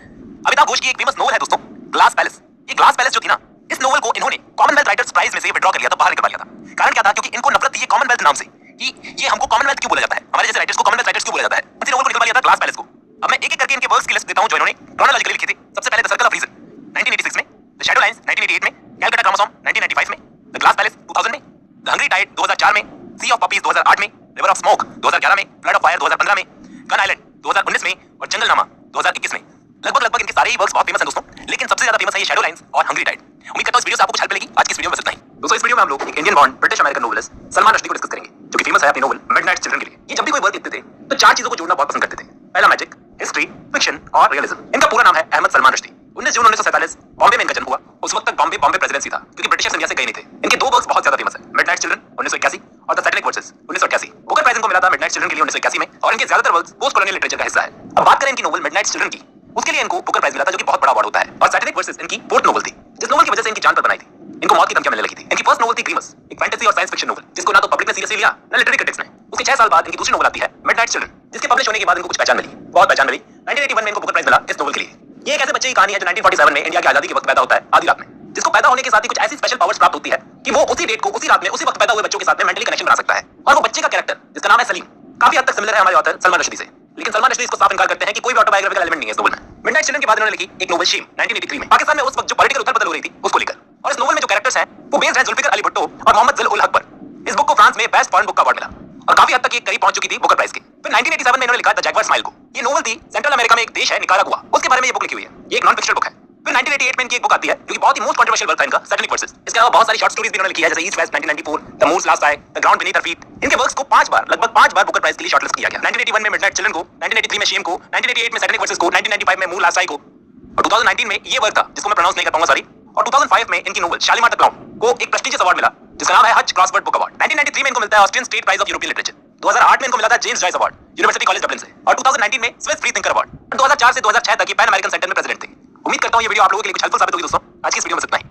अमिताभ घोष की एक फेमस नोवेल है दोस्तों ग्लास पैलेस। ये ग्लास पैलेस जो थी ना, इस नोवेल को इन्होंने कॉमनवेल्थ राइटर्स प्राइज में से विड्रॉ कर लिया था, बाहर निकलवा लिया था। कारण क्या था? क्योंकि इनको नफरत थी ये कॉमनवेल्थ नाम से, कि ये हमको कॉमनवेल्थ क्यों बोला जाता है, हमारे जैसे राइटर्स को कॉमनवेल्थ राइटर्स क्यों बोला जाता है। उसी नोवेल को निकलवा लिया था ग्लास पैलेस को। अब मैं एक एक करके इनके वर्क्स की लिस्ट देता हूं जो इन्होंने क्रोनोलॉजिकली लिखे थे। सबसे पहले द सर्कल ऑफ रीजन 1986 में, द शैडो लाइन्स 1988 में, कैलकाटा क्रोमोसोम 1995 में, द ग्लास पैलेस 2000 में, द हंग्री टाइड 2004 में, सी ऑफ पपीज 2008 में, रिवर ऑफ स्मोक 2011 में, फ्लड ऑफ फायर 2015 में, गन आइलैंड 2019 में, और जंगलनामा 2021 में। लगभग इनके सारे ही वर्क्स बहुत फेमस हैं दोस्तों, लेकिन सबसे ज्यादा फेमस है ये शैडो लाइन्स और हंग्री टाइड। उम्मीद करता हूं इस वीडियो से आपको कुछ हेल्प मिलेगी। आज की इस वीडियो में बस इतना ही दोस्तों। इस वीडियो में हम लोग एक Indian born British American novelist Salman Rushdie को डिस्कस करेंगे, जो कि फेमस है अपनी नोवेल मिडनाइट चिल्ड्रन के लिए। ये जब भी कोई वर्क लिखते थे तो 4 चीजों को जोड़ना बहुत पसंद करते थे। पहला मैजिक, हिस्ट्री, फिक्शन और रियलिज्म। इनका पूरा नाम है अहमद सलमान रश्दी। 19 जून 1947 बॉम्बे में इनका जन्म हुआ। उस वक्त तक बॉम्बे प्रेसिडेंसी था, क्योंकि ब्रिटिशर्स इंडिया से गए नहीं थे। इनके 2 वर्क्स बहुत ज्यादा फेमस है, मिडनाइट चिल्ड्रन 1981 और the satellite verses 1988। Booker prize इनको मिला था मिडनाइट चिल्ड्रन के लिए 1981 में, और इनके ज्यादातर वर्क्स पोस्ट कॉलोनियल लिटरेचर का हिस्सा है। अब बात करें इनकी नोवेल मिडनाइट चिल्ड्रन की, उसके लिए इनको बुकर प्राइज मिला था, जो कि बहुत बड़ा अवार्ड होता है। और सैटेलाइट वर्सेस इनकी 4th नोवेल थी, जिस नोवेल की वजह से इनकी जान पर बनाई थी। इनको मौत की धमकियां मिलने लगी थी। इनकी फर्स्ट नोवेल थी ग्रीमस, एक फैंटेसी और साइंस फिक्शन नोवेल, जिसको ना तो पब्लिक ने सीरियसली लिया ना लिटरेरी क्रिटिक्स ने। उसके 6 साल बाद इनकी दूसरी नोवेल आती है मिडनाइट चिल्ड्रन, जिसके पब्लिश होने के बाद इनको कुछ पहचान मिली, बहुत पहचान मिली। 1981 में इनको बुकर प्राइज मिला इस नोवेल के लिए। ये एक ऐसे बच्चे की कहानी है जो 1947 में इंडिया की आजादी के वक्त पैदा होता है, आधी रात में, जिसको पैदा होने के साथ ही कुछ ऐसी स्पेशल पावर्स प्राप्त होती है कि वो उसी डेट को, उसी रात में, उसी वक्त पैदा हुए बच्चों के साथ में मेंटली कनेक्शन बना सकता है। और वो बच्चे का कैरेक्टर, जिसका नाम है सलीम, काफी हद तक सिमिलर है हमारे ऑथर सलमान रश्दी से। लेकिन सलमान रश्दी इसको साफ इनकार करते हैं कि कोई भी ऑटोबायोग्राफिकल एलिमेंट नहीं है इस नोवेल में। मिडनाइट चिल्ड्रन के बाद इन्होंने लिखी एक नोवेल शेम 1983 में, पाकिस्तान में उस वक्त जो पॉलिटिकल उथल-पुथल हो रही थी उसको लेकर। और इस नोवेल में जो कैरेक्टर्स हैं वो बेस्ड हैं जुल्फिकर अली भुट्टो और मोहम्मद ज़ल उल हक पर। इस बुक को फ्रांस में बेस्ट फॉरेन बुक का अवार्ड मिला, और काफी हद तक ये करीब पहुंच चुकी थी बुकर प्राइज के। फिर 1987 में इन्होंने लिखा द जैगवार स्माइल को। ये नोवेल थी सेंट्रल अमेरिका में एक देश है निकारागुआ, उसके बारे में ये बुक लिखी हुई है। ये एक नॉन फिक्शनल बुक है। फिर 1988 में इनकी एक बुक आती है जो कि बहुत ही मोस्ट कंट्रोवर्शियल वर्क था इनका, सैटेलाइट वर्सेस। इसके अलावा बहुत सारी शॉर्ट स्टोरीज भी इन्होंने लिखी है, जैसे east west 1994, the moon's last eye, the ground beneath our feet. इनके वर्क्स को 5 बार, लगभग 5 बार बुकर प्राइज के लिए शॉर्टलिस्ट किया गया। 1981 में मिडनाइट चिल्ड्रन को, 1983 में शेम को, 1988 में सैटेलाइट वर्सेस को, 1995 में मून लास्ट आई को, और 2019 में ये वर्क था जिसको मैं प्रोनाउंस नहीं कर पाऊंगा सॉरी। और 2005 में इनकी नोवेल शालीमार द क्लाउन को एक प्रेस्टिजियस अवार्ड मिला, जिसका नाम है हच क्रॉसवर्ड बुक अवार्ड। 1993 में इनको मिलता है Austrian state prize of European literature. 2008 में इनको मिला था James Joyce award University College Dublin से, और 2019 में स्विस फ्री थिंकर अवार्ड। 2004 से 2006 तक ये पैन अमेरिकन सेंटर में प्रेसिडेंट थे। उम्मीद करता हूं ये वीडियो आप लोगों के लिए कुछ हेल्पफुल साबित होगी दोस्तों। आज की इस वीडियो में इतना ही।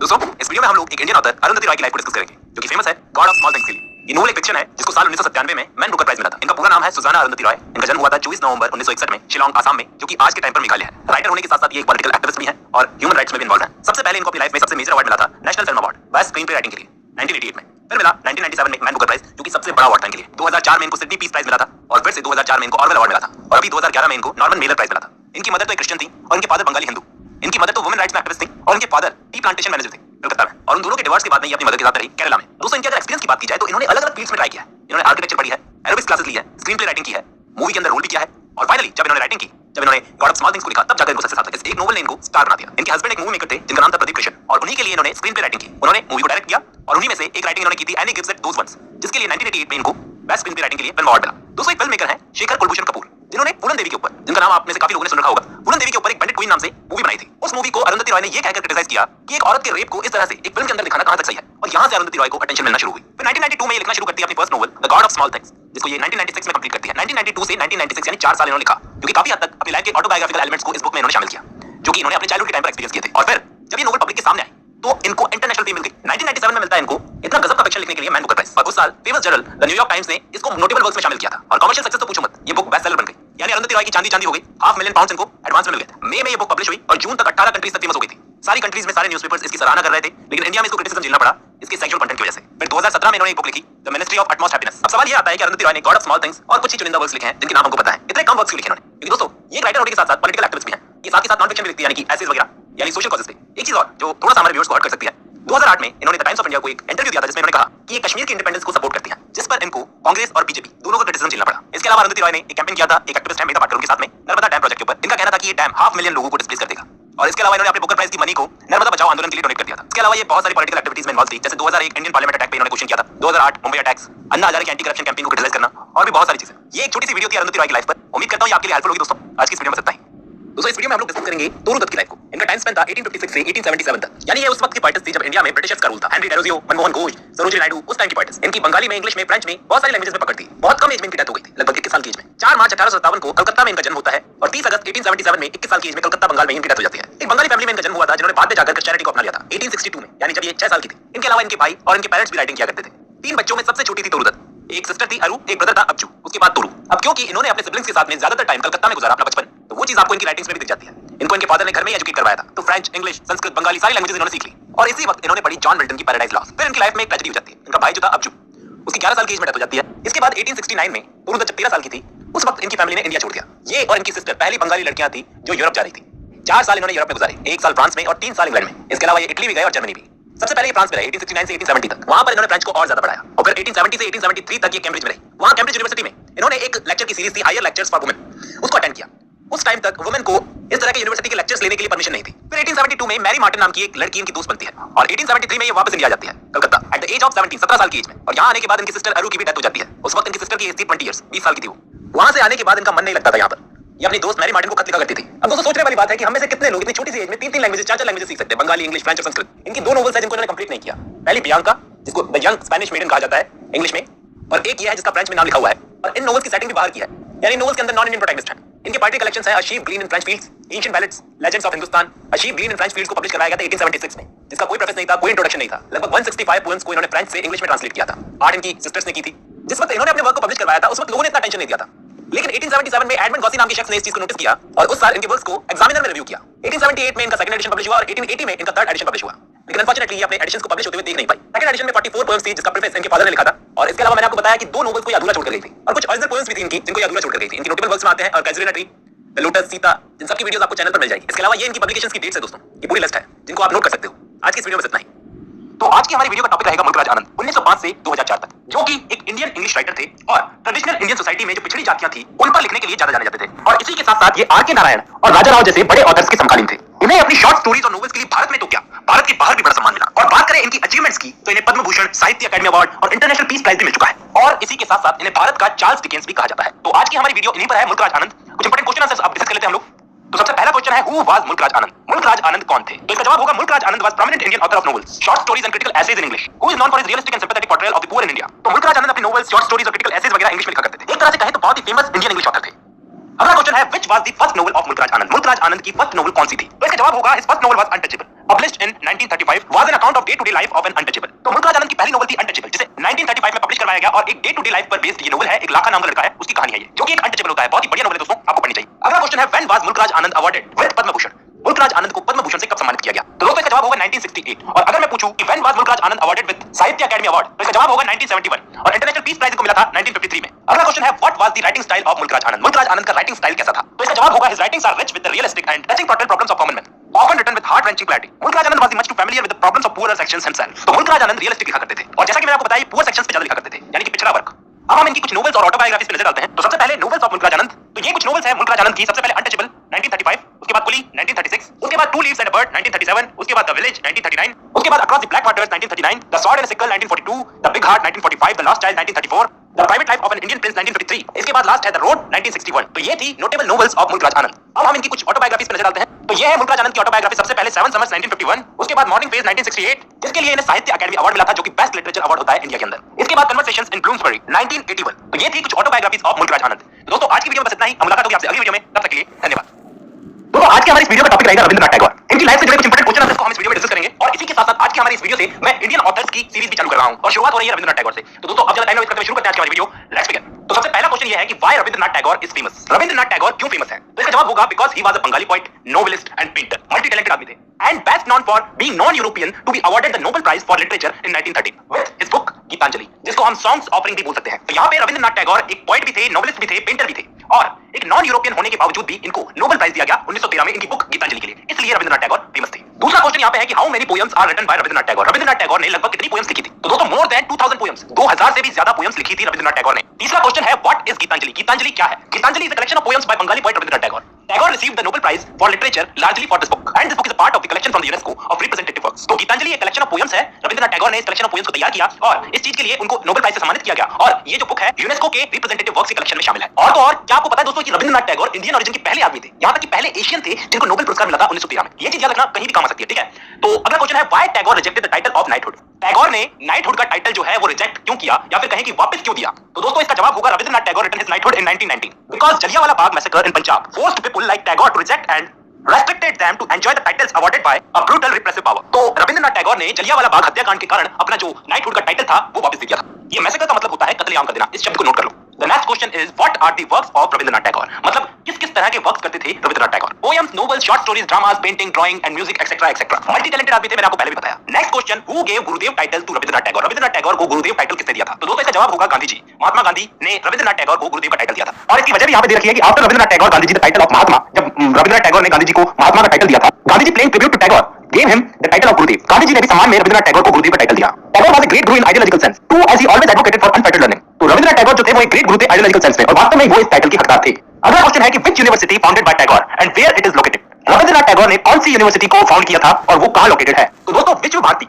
दोस्तों इस वीडियो में हम लोग एक इंडियन ऑथर अरुंधति रॉय की लाइफ को डिस्कस करेंगे जो कि फेमस है गॉड ऑफ स्मॉल थिंग्स के लिए। ये नोवेल एक फिक्शन है जिसको साल 1997 में मैन बुकर प्राइज मिला था। इनका पूरा नाम है सुजाना अरुंधति रॉय। इनका जन्म हुआ था 24 नवंबर 1961 में शिलांग आसाम में, जो कि आज के टाइम पर मेघालय है। राइटर होने के साथ साथ ये एक पॉलिटिकल एक्टिविस्ट भी है और ह्यूमन राइट्स में भी इन्वॉल्व है। सबसे पहले इनको अपनी लाइफ में सबसे मेजर अवार्ड मिला था national film award best screen play writing के लिए 1988 में। फिर मिला 1997 में मैन बुकर प्राइज जो कि सबसे बड़ा अवार्ड था इनके लिए। 2004 में इनको सिडनी पीस प्राइज मिला था और फिर से 2004 में इनको ऑर्वेल अवार्ड मिला था और अभी 2011 में इनको नॉर्मन मेलर प्राइज मिला था। इनकी मदर तो एक क्रिश्चियन थी और इनके फादर बंगाली हिंदू। इनकी मदर तो वुमेन राइट्स में एक्टिविस्ट थी और इनके फादर टी प्लांटेशन मैनेजर थे कलकत्ता में। और उन दोनों के डिवोर्स के बाद में ये अपनी मदर के साथ रही केरला में। दोस्तों इनके अगर एक्सपीरियंस की बात की जाए तो इन्होंने अलग अलग फील्ड्स में ट्राई किया है। इन्होंने आर्किटेक्चर पढ़ी है, एरोबिक्स क्लासेस ली है, स्क्रीन प्ले राइटिंग की है, मूवी के अंदर रोल भी किया है और फाइनली जब इन्होंने राइटिंग की, जब इन्होंने गॉड ऑफ स्मॉल थिंग्स को लिखा, तब जाकर इनको सक्सेस आता है। एक नोवेल ने इनको स्टार बना दिया। इनके हस्बैंड एक मूवी मेकर थे जिनका नाम था प्रदीप कृष्ण और उन्हीं के लिए इन्होंने स्क्रीन प्ले राइटिंग की। उन्होंने मूवी को डायरेक्ट किया और उन्हीं में से एक राइटिंग इन्होंने की थी Annie gives it those ones, जिसके लिए 1988 में इनको बेस्ट स्क्रीन प्ले राइटिंग के लिए फिल्म अवार्ड मिला। दोस्तों एक फिल्म मेकर है शेखर कुलभूषण कपूर, जिन्होंने पूरन देवी के ऊपर, जिनका नाम आप में से काफी लोगों ने सुन रखा होगा, पूरन देवी के ऊपर एक पंडित क्वीन नाम से मूवी बनाई थी। उस मूवी को अरुंधति रॉय ने ये कहकर क्रिटिसाइज किया कि एक औरत के रेप को इस तरह से एक फिल्म के अंदर दिखाना कहां तक सही है, और यहां से अरुंधति रॉय को अटेंशन मिलना शुरू हुई। फिर 1992 में ये लिखना शुरू करती है अपनी first novel the God of small things, जिसको ये 1996 में कंप्लीट करती है। 1992 से 1996 यानी 4 साल इन्होंने लिखा, जो कि काफी हद तक अपनी लाइफ के ऑटोबायोग्राफिकल एलिमेंट्स को इस बुक में इन्होंने शामिल किया, जो कि इन्होंने अपने चाइल्डहुड के टाइम पर एक्सपीरियंस किए थे। और फिर जब ये नोवेल पब्लिक के सामने आई तो इनको इंटरनेशनल फेम मिल गई। 1997 में मिलता है इनको इतना गजब का फिक्शन लिखने के लिए मैन बुकर प्राइज। और उस साल famous journal the New York times ने इसको नोटेबल वर्क्स में शामिल किया था और कमर्शियल सक्सेस तो पूछो मत, ये बुक बेस्ट सेलर बन गई। यानी अरुंधति रॉय की चांदी चांदी हो गई। £500,000 इनको एडवांस में मिल गए। मई में ये बुक पब्लिश हुई और जून तक 18 कंट्रीज तक फेमस हो गई थी। सारी कंट्रीज में सारे न्यूज़पेपर्स इसकी सराहना कर रहे थे, लेकिन इंडिया में इसको क्रिटिसिज्म झेलना पड़ा इसके सेक्सुअल कंटेंट की वजह से। फिर 2017 में इन्होंने एक बुक लिखी the ministry of utmost happiness. अब सवाल ये आता है कि अरुंधति रॉय ने गॉड ऑफ स्मॉल थिंग्स और कुछ ही चुनिंदा वर्क्स लिखे हैं जिनके नाम हमको पता है, इतने कम वर्क्स क्यों लिखे इन्होंने? क्योंकि दोस्तों ये राइटर होने के साथ साथ पॉलिटिकल एक्टिविस्ट भी हैं। ये साथ ही साथ नॉन फिक्शन भी लिखती है, यानी कि एसेज वगैरह, यानी सोशल कॉजेस पे। एक चीज और जो थोड़ा सा हमारे व्यूअर्स को हर्ट कर सकती है, 2008 में इन्होंने द टाइम्स ऑफ इंडिया को एक इंटरव्यू दिया था जिसमें इन्होंने कहा कि ये कश्मीर की इंडिपेंडेंस को सपोर्ट करती हैं, जिस पर इनको कांग्रेस और बीजेपी दोनों को क्रिटिसिज्म झेलना पड़ा। इसके अलावा अरुंधति रॉय ने एक कैंपेन किया था, एक एक्टिविस्ट है मेधा पाटकर, उनके साथ में नर्मदा डैम प्रोजेक्ट के ऊपर। इनका कहना था कि ये डैम 500,000 लोगों को डिस्प्लेस कर देगा। और इसके अलावा इन्होंने अपने बुकर प्राइज की मनी को नर्मदा बचाओ आंदोलन के लिए डोनेट कर दिया था। इसके अलावा ये बहुत सारी पॉलिटिकल एक्टिविटीज में इन्वॉल्व थी, जैसे 2001 इंडियन पार्लियामेंट अटैक पे इन्होंने क्वेश्चन किया था, 2008 मुंबई अटैक्स, अन्ना हजारे की एंटी करप्शन कैंपेन को क्रिटिसाइज करना और भी बहुत सारी चीजें। ये एक छोटी सी वीडियो थी अरुंधति रॉय की लाइफ पर। उम्मीद करता हूं ये आपके लिए हेल्पफुल होगी। दोस्तों आज की इस वीडियो में इतना ही। दोस्तों इस वीडियो में हम लोग डिस्कस करेंगे तोरू दत्त की लाइफ को। इनका टाइम स्पेन था 1856 से 1877 तक, यानी ये उस वक्त की पोएट्स थी जब इंडिया में ब्रिटिशर्स का रूल था। हेनरी डेरोजियो, मनमोहन घोष, सरोजिनी नायडू उस टाइम की पोएट्स। इनकी बंगाली में, इंग्लिश में, फ्रेंच में, बहुत सारी लैंग्वेजेस में पकड़ थी। बहुत कम एज में इनकी डेथ हो गई थी, लगभग 21 साल की एज में। 4 मार्च 1857 को कलकत्ता में इनका जन्म होता है और 30 अगस्त 1877 में 21 साल की एज में कलकत्ता बंगाल में इनकी डेथ हो जाती है। एक बंगाली फैमिली में इनका जन्म हुआ था जिन्होंने बाद में जाकर क्रिश्चियनिटी को अपना लिया था 1862 में, यानी जब ये 6 साल की थी। इनके अलावा इनके भाई और इनके पेरेंट्स भी राइटिंग किया करते थे। 3 बच्चों में सबसे छोटी थी तोरू दत्त। एक सिस्टर थी अरु, एक ब्रदर था अब्जू, उसके बाद तोरू। अब क्योंकि इन्होंने अपने सिबलिंग्स के साथ में ज्यादातर टाइम कलकत्ता में गुजारा अपना बचपन, तो वो चीज आपको इनकी राइटिंग्स में भी दिख जाती है। इनको इनके फादर ने घर में ही एजुकेट करवाया था, तो फ्रेंच, इंग्लिश, संस्कृत, बंगाली सारी लैंग्वेजेस इन्होंने सीख ली। और इसी वक्त इन्होंने पढ़ी जॉन मिल्टन की पैराडाइज लॉस्ट। फिर इनकी लाइफ में एक ट्रेजेडी हो जाती है। इनका भाई जो था अब्जू, उसकी 11 साल की एज में डेथ हो जाती है। इसके बाद 1869 में तोरू दत्त जब 13 साल की थी, उस वक्त इनकी फैमिली ने इंडिया छोड़ दिया। ये और इनकी सिस्टर पहली बंगाली लड़कियां थी जो यूरोप जा रही थी। 4 साल इन्होंने यूरोप में गुजारे, 1 साल फ्रांस में और 3 साल इंग्लैंड में। इसके अलावा ये इटली भी गए और जर्मनी भी। सबसे पहले ये फ्रांस में रहे 1869 से 1870 तक। वहां पर इन्होंने फ्रेंच को और ज्यादा पढ़ाया और फिर 1870 से 1873 तक ये कैम्ब्रिज में रहे। वहां कैम्ब्रिज यूनिवर्सिटी में इन्होंने एक लेक्चर की सीरीज थी हायर लेक्चर्स फॉर वुमेन, उसको अटेंड किया। उस टाइम तक वुमेन को इस तरह के यूनिवर्सिटी के लेक्चर्स लेने के लिए परमिशन नहीं थी। फिर 1872 में मैरी मार्टिन नाम की एक लड़की इनकी दोस्त बनती है और 1873 में ये वापस इंडिया जाती है Calcutta at the age of 17 साल की एज में। और यहाँ आने के बाद इनकी सिस्टर अरु की भी डेथ हो जाती है। उस वक्त इनकी सिस्टर की एज थी 20 इयर्स, 20 साल की थी वो। वहां से आने के बाद इनका मन नहीं लगता था यहाँ पर। ये अपनी दोस्त मैरी मार्टिन को खत लिखा करती थी। अब दोस्तों सोचने वाली बात है कि हम में से कितने लोग इतनी छोटी सी एज में 3 लैंग्वेजेस, 4 लैंग्वेजेस सीख सकते हैं, बंगाली, इंग्लिश, फ्रेंच और संस्कृत। इनकी 2 नोवेल्स हैं जिनको इन्होंने कंप्लीट नहीं किया। पहली प्रियंका, जिसको द यंग स्पेनिश मेडन कहा जाता है इंग्लिश में, और एक ये है जिसका फ्रेंच में नाम लिखा हुआ है। और इन नोवेल्स की सेटिंग भी बाहर की है, यानी नोवेल्स के अंदर नॉन इंडियन प्रोटैगनिस्ट हैं। इनके पोएट्री कलेक्शंस हैं a sheaf glean in French fields, ancient ballads, legends of Hindustan. A sheaf glean in French fields को पब्लिश कराया गया था 1876 में, जिसका कोई प्रेफेस नहीं था, कोई इंट्रोडक्शन नहीं था। लगभग 165 पोएम्स को इन्होंने फ्रेंच से इंग्लिश में ट्रांसलेट किया था। 8 इनकी सिस्टर्स ने की थी। जिस वक्त इन्होंने अपने वर्क को पब्लिश करवाया था उस वक्त लोगों ने इतना टेंशन नहीं दिया था, लेकिन 1877 में एडमंड गॉसी नाम के शख्स ने इस चीज को नोटिस किया और उस साल इनके वर्क्स को एग्जामिनर में रिव्यू किया। 1878 में इनका सेकंड एडिशन पब्लिश हुआ और 1880 में इनका थर्ड एडिशन पब्लिश हुआ। लेकिन अनफॉर्चुनेटली ये अपने एडिशंस को पब्लिश होते हुए देख नहीं पाई। सेकंड एडिशन में 44 पोएम्स थी जिसका प्रीफेस इनके फादर ने लिखा था। और इसके अलावा मैंने आपको बताया कि 2 नोवेल्स को ये अधूरा छोड़ कर गई थी और कुछ ओरिजिनल पोएम्स भी थी इनकी जिनको ये अधूरा छोड़ कर गई थी। इनकी नोटेबल वर्क्स में आते हैं और casuarina tree, the lotus, Sita, जिन सब की वीडियोस आपको चैनल पर मिल जाएगी। इसके अलावा ये इनकी पब्लिकेशंस की डेट्स है दोस्तों, ये पूरी लिस्ट है जिनको आप नोट कर सकते हो। आज की इस वीडियो में इतना ही। तो आज की हमारी वीडियो का टॉपिक रहेगा मुल्कराज आनंद 1905 से 2004 तक, जो कि एक इंडियन इंग्लिश राइटर थे और ट्रेडिशनल इंडियन सोसाइटी में जो पिछड़ी जातियां थी उन पर लिखने के लिए ज्यादा जाने जाते थे। और इसी के साथ साथ ये आर के नारायण और राजा राव जैसे बड़े ऑथर्स के समकालीन थे। इन्हें अपनी शॉर्ट स्टोरीज और नोवेल्स के लिए भारत में तो क्या, भारत के बाहर भी बड़ा सम्मान मिला। और बात करें इनकी अचीवमेंट्स की तो इन्हें पद्म भूषण, साहित्य अकादमी अवार्ड और इंटरनेशनल पीस प्राइज भी मिल चुका है। और इसी के साथ साथ इन्हें भारत का चार्ल्स डिकेंस भी कहा जाता है। तो आज की हमारी वीडियो इन्हीं पर है, मुल्कराज आनंद। कुछ इंपॉर्टेंट क्वेश्चन आंसर्स आप डिस्कस कर लेते हैं हम लोग। तो सबसे पहला क्वेश्चन है हु वाज मुल्कराज आनंद? मुल्कराज आनंद कौन थे? तो इसका जवाब होगा Mulkraj Anand was prominent Indian author of novels, short stories and critical essays in English, who is known for his realistic and sympathetic portrayal of the poor in India. तो मुल्कराज आनंद अपनी नोवेल्स, शॉर्ट स्टोरीज और क्रिटिकल एसेज वगैरह इंग्लिश में लिखा करते थे। एक तरह से कहें तो बहुत ही फेमस इंडियन इंग्लिश ऑथर थे। अगला क्वेश्चन है which was the first novel of Mulkraj Anand? Mulkraj Anand की फर्स्ट नोवेल कौन सी थी? तो इसका जवाब होगा his first novel was untouchable, published in 1935, was an account of day to day life of an untouchable. तो मुल्कराज आनंद की पहली नोवेल थी अनटचेबल, जिसे 1935 में पब्लिश करवाया गया और एक डे टू डे लाइफ पर बेस्ड ये नोवेल है। एक लाखा नाम का लड़का है, उसकी कहानी है ये, जो कि एक अनटचेबल होता है। बहुत ही बढ़िया नोवेल है दोस्तों, आपको पढ़नी चाहिए। अगला क्वेश्चन है when was Mulkraj Anand awarded with Padma Bhushan? Mulkraj Anand को पद्म भूषण से कब सम्मानित किया गया? तो दोस्तों इसका जवाब होगा 1968। और अगर मैं पूछूं कि when was Mulkraj Anand awarded with साहित्य अकादमी अवार्ड, तो इसका जवाब होगा 1971 और इंटरनेशनल पीस प्राइज को मिला था 1953 में। अगला क्वेश्चन है what was the writing style of Mulkraj Anand? Mulkraj Anand का राइटिंग स्टाइल कैसा था? तो इसका जवाब होगा his writings are rich with the realistic and touching total problems of common man, often written with heart-wrenching clarity. Mulkraj Anand was much too familiar with the problems of poorer sections himself. तो मुल्कराज आनंद रियलिस्टिक लिखा करते थे और जैसा कि मैंने आपको बताया पुअर सेक्शंस पे ज्यादा लिखा करते थे, यानी कि पिछड़ा वर्ग। अब हम इनकी कुछ नोवेल्स और ऑटोबायोग्राफीज पे नजर डालते हैं। तो सबसे पहले नोवेल्स ऑफ मुल्कराज आनंद, तो ये कुछ नोवेल्स हैं मुल्कराज आनंद की। सबसे पहले अनटचेबल 1935, उसके बाद कुली 1936, उसके बाद two leaves and a bird 1937, उसके बाद द विलेज 1939, उसके बाद across the black waters 1939, the sword and sickle 1942, the big heart 1945, the last child 1934, the private life of an Indian prince 1953, इसके बाद लास्ट है द रोड 1961। तो ये थी नोटेबल नोवेल्स ऑफ मुल्कराज आनंद। अब हम इनकी कुछ ऑटोबायोग्राफीज पे नजर डालते हैं। तो ये है मुल्कराज आनंद की ऑटोबायोग्राफी। सबसे पहले 7 समर्स 1951, उसके बाद मॉर्निंग फेज 1968, जिसके लिए इन्हें साहित्य अकादमी अवार्ड मिला था, जो कि बेस्ट लिटरेचर अवार्ड होता है इंडिया के अंदर। इसके बाद कन्वर्सेशंस इन ब्लूम्सबरी 1981। तो ये थी कुछ ऑटोबायोग्राफीज ऑफ मुल्कराज आनंद। तो दोस्तों आज की वीडियो में बस इतना ही। मुलाकात होगी आपसे अगली वीडियो में, तब तक के लिए धन्यवाद। दोस्तों आज के हमारे इस वीडियो का टॉपिक रहेगा रविंद्रनाथ टैगोर। इनकी लाइफ से जुड़े कुछ इंपॉर्टेंट क्वेश्चन आंसर्स को हम इस वीडियो में डिस्कस करेंगे और इसी के साथ साथ आज की हमारी इस वीडियो से मैं इंडियन ऑथर्स की सीरीज भी चालू कर रहा हूं और शुरुआत हो रही है रविंद्रनाथ टैगोर से। तो दोस्तों अब ज्यादा टाइम वेस्ट करते हुए शुरू करते हैं आज की हमारी वीडियो। Let's begin. तो सबसे पहला क्वेश्चन ये है कि why Rabindranath Tagore is famous? Rabindranath Tagore क्यों फेमस है? तो इसका जवाब होगा because he was a Bengali poet, novelist and painter. Multi talented आदमी थे and best known for being non European to be awarded the Nobel prize for literature in 1913 with his book Gitanjali, जिसको हम सॉन्ग्स ऑफरिंग भी बोल सकते हैं। तो यहाँ पे रविंद्रनाथ टैगोर एक पोएट भी थे, नोवेलिस्ट भी थे, पेंटर भी थे और एक नॉन यूरोपियन होने के बावजूद भी इनको नोबेल प्राइज दिया गया 1913 में इनकी बुक गीतांजलि के लिए। इसलिए रविंद्रनाथ टैगोर फेमस थे। दूसरा क्वेश्चन यहाँ पे है कि how many poems are written by Rabindranath Tagore? Rabindranath Tagore ने लगभग कितनी पोएम्स लिखी थी? तो दोस्तों मोर देन 2000 पोएम्स, 2000 से भी ज्यादा पोएम्स लिखी थी रविंद्रनाथ टैगोर ने। तीसरा क्वेश्चन है व्हाट इज गीतांजलि? गीतांजलि क्या है? Gitanjali is a collection of poems by Bengali poet Rabindranath Tagore. Tagore received the Nobel Prize for Literature largely for this book, and this book is a part of the collection from the UNESCO of representative works. तो गीतांजलि एक कलेक्शन ऑफ पोएम्स है। रविंद्रनाथ टैगोर ने इस कलेक्शन ऑफ पोएम्स को तैयार किया और इस चीज के लिए उनको नोबेल प्राइज से सम्मानित किया गया और ये जो बुक है यूनेस्को के रिप्रेजेंटेटिव वर्क्स के कलेक्शन में शामिल है। और तो और क्या आपको पता है दोस्तों कि रविंद्रनाथ टैगोर इंडियन ओरिजिन के पहले आदमी थे, यहाँ तक कि पहले एशियन थे जिनको नोबेल पुरस्कार मिला था 1913 में। ये चीज याद रखना, कहीं भी काम आ सकती है, ठीक है। तो अगला क्वेश्चन है why Tagore rejected the title of knighthood? Tagore ने नाइटहुड का टाइटल जो है वो रिजेक्ट क्यों किया या फिर कहें कि वापस क्यों दिया? तो दोस्तों इसका जवाब होगा Rabindranath Tagore written his knighthood in 1919 because Jallianwala Bagh massacre in Punjab forced people like Tagore to reject and restricted them to enjoy the titles awarded by a brutal repressive power। तो रविंद्रनाथ टैगोर ने जलियांवाला बाग हत्याकांड के कारण अपना जो नाइटहुड का टाइटल था वो वापस दे दिया था। ये मैसेकर का मतलब होता है कत्लेआम कर देना। इस शब्द को नोट कर लो। The next question is what are the works of Rabindranath Tagore? मतलब किस किस तरह के वर्क्स करते थे Rabindranath Tagore? Poems, novels, short stories, dramas, painting, drawing and music etcetera etcetera. Multi talented आदमी थे, मैंने आपको पहले भी बताया। Next question who gave Gurudev title to Rabindranath Tagore? Rabindranath Tagore को गुरुदेव टाइटल किसने दिया था? तो दोस्तों इसका जवाब होगा गांधी जी। महात्मा गांधी ने रविंद्रनाथ टैगोर को गुरुदेव का टाइटल दिया था और इसकी वजह भी यहाँ पे दे रखी है कि after Rabindranath Tagore Gandhi ji the title of Mahatma. जब रविंद्रनाथ टैगोर ने गांधी जी को महात्मा का टाइटल दिया था, Gandhi ji playing tribute to Tagore gave him the title of Gurudev। Gandhi ji ने भी सम्मान में रविंद्रनाथ टैगोर को गुरुदेव का टाइटल दिया। Tagore was a great guru in ideological sense too, as he always advocated for unfettered learning। तो रविंद्रनाथ टैगोर जो थे वो एक ग्रेट गुरु थे आइडियोलॉजिकल सेंस में और वास्तव में वो इस टाइटल के हकदार थे। अगला क्वेश्चन है कि which university founded by Tagore and where it is located? Rabindranath Tagore ने कौन सी यूनिवर्सिटी को फाउंड किया था और वो कहां लोकेटेड है? तो दोस्तों विश्व भारती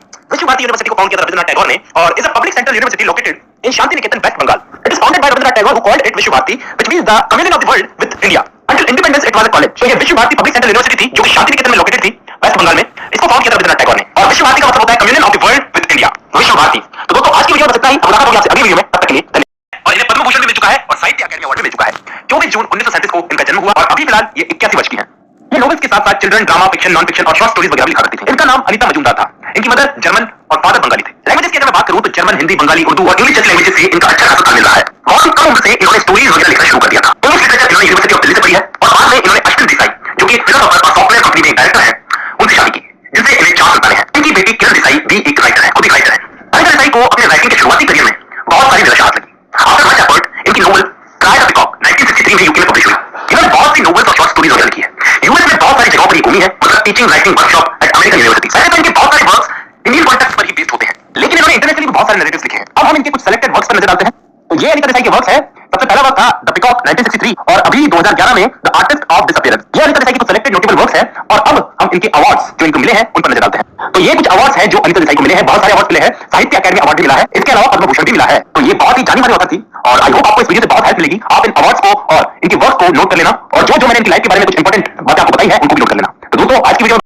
यूनिवर्सिटी को फाउंड किया था रविंद्रनाथ टैगोर ने और is a public central university located in Santiniketan, West Bengal. It is founded by Rabindranath Tagore who called it विश्व Bharti, which means the communion of the world with India। Until independence it was a college। तो ये विश्व भारती पब्लिक सेंट्रल यूनिवर्सिटी थी जो कि शांति निकेतन में लोकेटेड थी, वेस्ट बंगाल में। इसको फाउंड किया था रविंद्रनाथ टैगोर ने और विश्व भारती का मतलब होता है communion of the world with India, विश्व भारती। तो दोस्तों आज की वीडियो में इतना ही। मुलाकात होगी आपसे अगली वीडियो में, तब तक के लिए धन्यवाद। और इन्हें पद्म भूषण भी मिल चुका है और साहित्य अकादमी अवार्ड भी मिल चुका है। 24 जून 1937 को इनका जन्म हुआ और अभी फिलहाल ये 81 वर्ष की हैं। ये नोवेल्स के साथ साथ children, drama, fiction, non fiction और शॉर्ट स्टोरीज वगैरह भी लिखा करती थी। इनका नाम अनीता मजूमदार था। इनकी मदर जर्मन और फादर बंगाली थे। लैंग्वेजेस की अगर मैं बात करूं तो जर्मन, हिंदी, बंगाली, उर्दू और इंग्लिश जैसी लैंग्वेजेस से इनका अच्छा खासा मिल रहा है। बहुत ही कम उम्र से इन्होंने स्टोरीज वगैरह लिखना शुरू कर दिया था। इंग्लिश लिटरेचर इन्होंने यूनिवर्सिटी ऑफ दिल्ली से पढ़ी है और बाद में इन्होंने अश्विन देसाई जो कि एक फिलोसोफर और सॉफ्टवेयर कंपनी में एक डायरेक्टर है, उनसे शादी की, जिनसे इन्हें 4 संतानें हैं। इनकी बेटी किरण देसाई भी एक राइटर है, खुद एक राइटर है। अनीता देसाई को अपने राइटिंग के शुरुआती करियर में बहुत सारी निराशात लगी। आफ्टर मच एफर्ट इनकी नोवेल ट्राई द पीकॉक 1963 में यूके में पब्लिश हुई। इन्होंने बहुत सी नोवेल्स और शॉर्ट स्टोरीज वगैरह लिखी है। यूएस में बहुत सारी जगहों पर घूमी है, मतलब teaching writing workshop at American university. वैसे तो इनके बहुत सारे वर्क्स इंडियन कॉन्टेक्स्ट पर ही बेस्ड होते हैं, लेकिन इन्होंने इंटरनेशनली बहुत सारे नैरेटिव्स लिखे हैं। अब हम इनके कुछ सेलेक्टेड वर्क्स पर नजर डालते हैं। तो ये अनीता देसाई के वर्क्स है। सबसे पहला वर्क था द पीकॉक 1963 और अभी 2011 में द आर्टिस्ट ऑफ डिसअपीयरेंस। ये अनीता देसाई की कुछ सेलेक्टेड नोटेबल वर्क्स है और अब हम इनके अवार्ड्स जो इनको मिले हैं उन पर नजर डालते हैं। तो ये कुछ अवार्ड्स हैं जो अनीता देसाई को मिले हैं। बहुत सारे अवार्ड्स मिले हैं, साहित्य अकादमी अवार्ड भी मिला है, इसके अलावा पद्म भूषण भी मिला है। तो ये बहुत ही जानी मानी ऑथर थी और आई होप आपको इस वीडियो से बहुत हेल्प मिलेगी। आप इन अवार्ड्स को और इनके वर्क को नोट कर लेना और जो जो मैंने इनकी लाइफ के बारे में कुछ इंपॉर्टेंट बातें आपको बताई है उनको भी नोट कर लेना। तो दोस्तों आज की वीडियो